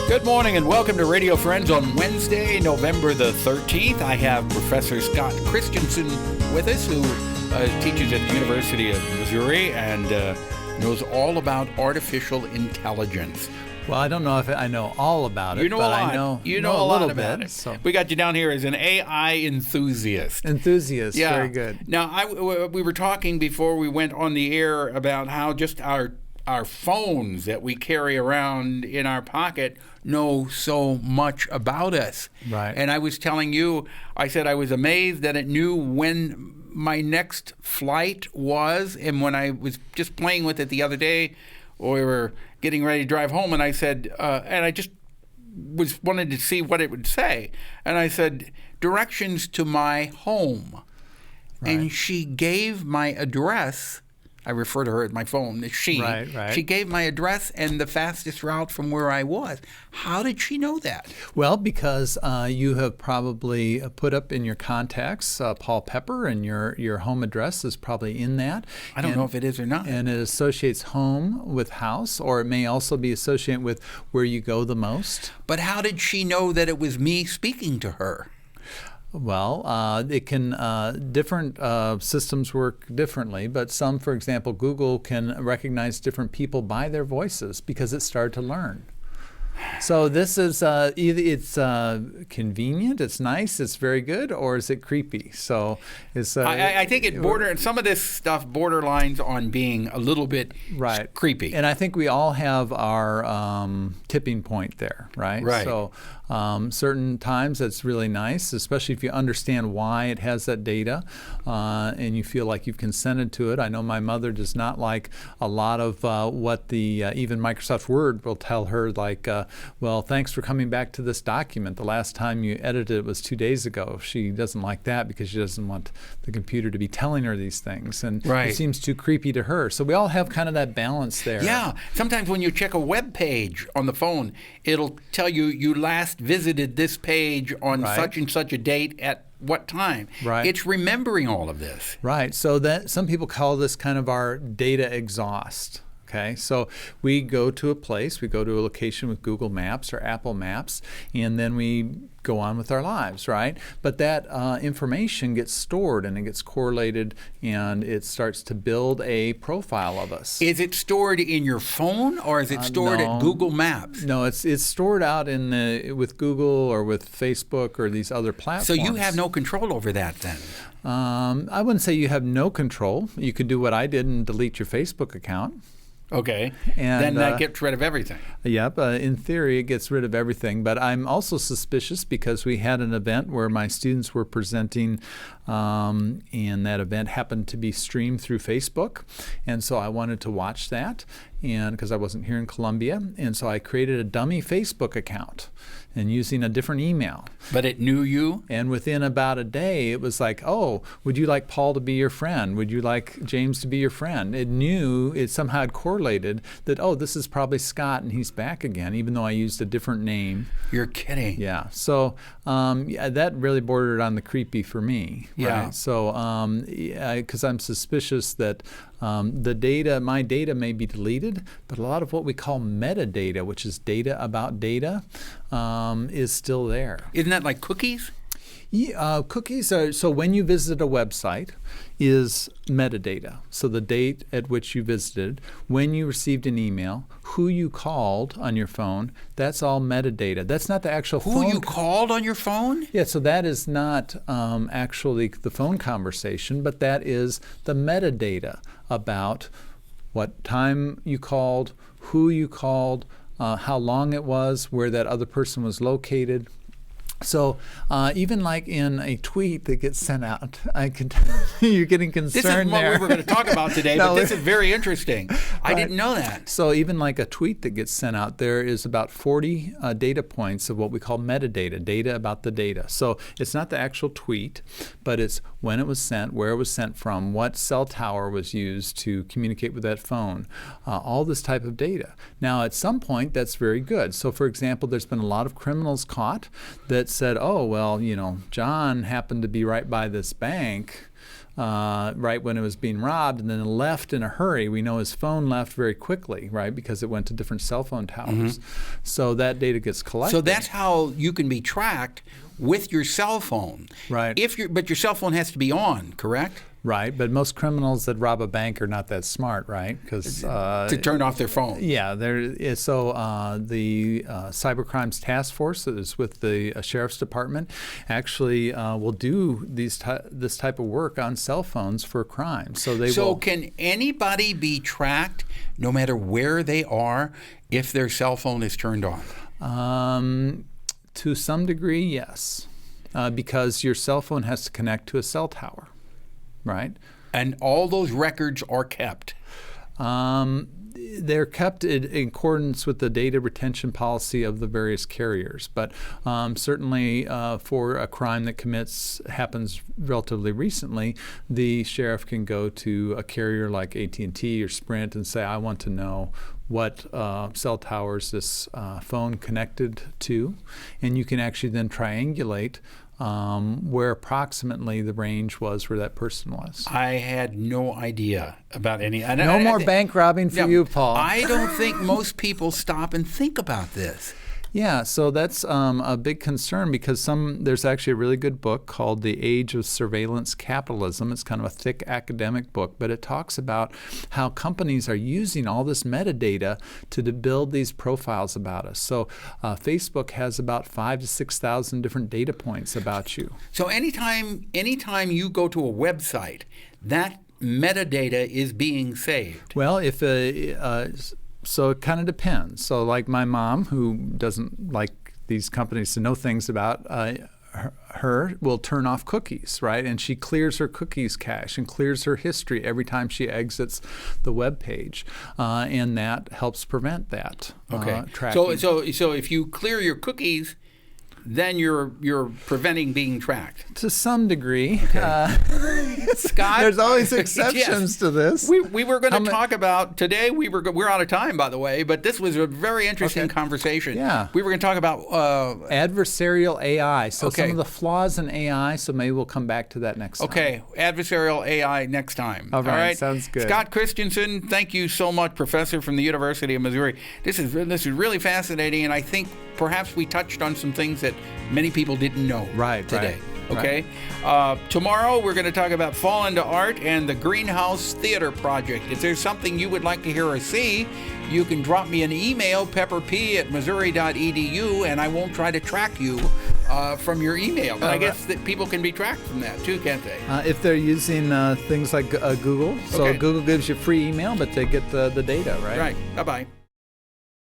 Good morning and welcome to Radio Friends on Wednesday, November the 13th. I have Professor SCOTT CHRISTIANSON with us, who teaches at the University of Missouri and knows all about artificial intelligence. Well, I don't know if I know all about it, you know but a lot. I know you know a lot about bit, it. So. We got you down here as an AI enthusiast. Enthusiast, yeah. Very good. Now, we were talking before we went on the air about how just our phones that we carry around in our pocket know so much about us. Right. And I was telling you, I said I was amazed that it knew when my next flight was. And when I was just playing with it the other day, we were getting ready to drive home, and I said, and I just wanted to see what it would say. And I said, directions to my home. Right. And she gave my address. I refer to her as my phone. Right. She gave my address and the fastest route from where I was. How did she know that? Well, because you have probably put up in your contacts Paul Pepper, and your home address is probably in that. I don't know if it is or not. And it associates home with house, or it may also be associated with where you go the most. But how did she know that it was me speaking to her? Well, it can different systems work differently, but some, for example, Google can recognize different people by their voices because it started to learn. So this is either it's convenient, it's nice, it's very good, or is it creepy? So it's. I think some of this stuff borderlines on being a little bit creepy. And I think we all have our tipping point there, right? Right. So certain times it's really nice, especially if you understand why it has that data, and you feel like you've consented to it. I know my mother does not like a lot of what the even Microsoft Word will tell her, like. Well, thanks for coming back to this document. The last time you edited it was 2 days ago. She doesn't like that because she doesn't want the computer to be telling her these things. And it seems too creepy to her. So we all have kind of that balance there. Yeah. Sometimes when you check a web page on the phone, it'll tell you last visited this page on such and such a date at what time. Right. It's remembering all of this. Right. So that some people call this kind of our data exhaust. Okay, so we go to a place, we go to a location with Google Maps or Apple Maps, and then we go on with our lives, right? But that information gets stored and it gets correlated, and it starts to build a profile of us. Is it stored in your phone, or is it stored at Google Maps? No, it's stored out with Google or with Facebook or these other platforms. So you have no control over that then? I wouldn't say you have no control. You could do what I did and delete your Facebook account. Okay, and then that gets rid of everything. Yep, in theory it gets rid of everything, but I'm also suspicious because we had an event where my students were presenting, and that event happened to be streamed through Facebook, and so I wanted to watch that, and because I wasn't here in Columbia, and so I created a dummy Facebook account and using a different email. But it knew you? And within about a day, it was like, oh, would you like Paul to be your friend? Would you like James to be your friend? It knew, it somehow had correlated that, oh, this is probably Scott and he's back again, even though I used a different name. You're kidding. Yeah. So that really bordered on the creepy for me. Yeah. Right? So because I'm suspicious that my data may be deleted, but a lot of what we call metadata, which is data about data, is still there. Isn't that like cookies? Yeah, cookies are, so when you visit a website is metadata. So the date at which you visited, when you received an email, who you called on your phone, that's all metadata. That's not the actual phone. Who you called on your phone? Yeah, so that is not actually the phone conversation, but that is the metadata about what time you called, who you called, how long it was, where that other person was located. So even like in a tweet that gets sent out, you're getting concerned there. This is what we were going to talk about today, but this is very interesting. I didn't know that. So even like a tweet that gets sent out, there is about 40 data points of what we call metadata, data about the data. So it's not the actual tweet, but it's when it was sent, where it was sent from, what cell tower was used to communicate with that phone, all this type of data. Now at some point, that's very good. So for example, there's been a lot of criminals caught that said, oh, well, John happened to be right by this bank right when it was being robbed, and then left in a hurry. We know his phone left very quickly, right, because it went to different cell phone towers. So that data gets collected. So that's how you can be tracked with your cell phone. Right. But your cell phone has to be on, correct? Right, but most criminals that rob a bank are not that smart, right? Because to turn off their phone. Yeah, the Cybercrimes Task Force that is with the Sheriff's Department actually will do this type of work on cell phones for crime. So can anybody be tracked no matter where they are if their cell phone is turned on? To some degree, yes, because your cell phone has to connect to a cell tower. Right. And all those records are kept? They're kept in accordance with the data retention policy of the various carriers. But certainly for a crime that happens relatively recently, the sheriff can go to a carrier like AT&T or Sprint and say, I want to know what cell towers this phone connected to. And you can actually then triangulate where approximately the range was where that person was. I had no idea about any. No more bank robbing for you, Paul. I don't think most people stop and think about this. Yeah, so that's a big concern because there's actually a really good book called The Age of Surveillance Capitalism. It's kind of a thick academic book, but it talks about how companies are using all this metadata to build these profiles about us. So Facebook has about 5,000 to 6,000 different data points about you. So anytime you go to a website, that metadata is being saved. Well, so it kind of depends. So like my mom, who doesn't like these companies to know things about her, will turn off cookies, right? And she clears her cookies cache and clears her history every time she exits the web page. And that helps prevent that tracking. So if you clear your cookies, then you're preventing being tracked. To some degree. Okay. Scott, there's always exceptions to this. We were going to talk about today. We're out of time, by the way, but this was a very interesting conversation. Yeah. We were going to talk about adversarial AI. So some of the flaws in AI. So maybe we'll come back to that next time. Okay, adversarial AI next time. All right. Sounds good. Scott Christianson, thank you so much, professor from the University of Missouri. This is really fascinating, and I think perhaps we touched on some things that many people didn't know today. Okay. Tomorrow we're going to talk about Fall into Art and the Greenhouse Theater Project. If there's something you would like to hear or see, you can drop me an email, pepperp@missouri.edu, and I won't try to track you from your email. But I guess that people can be tracked from that too, can't they? If they're using things like Google. So Google gives you free email, but they get the data, right? Right. Bye-bye.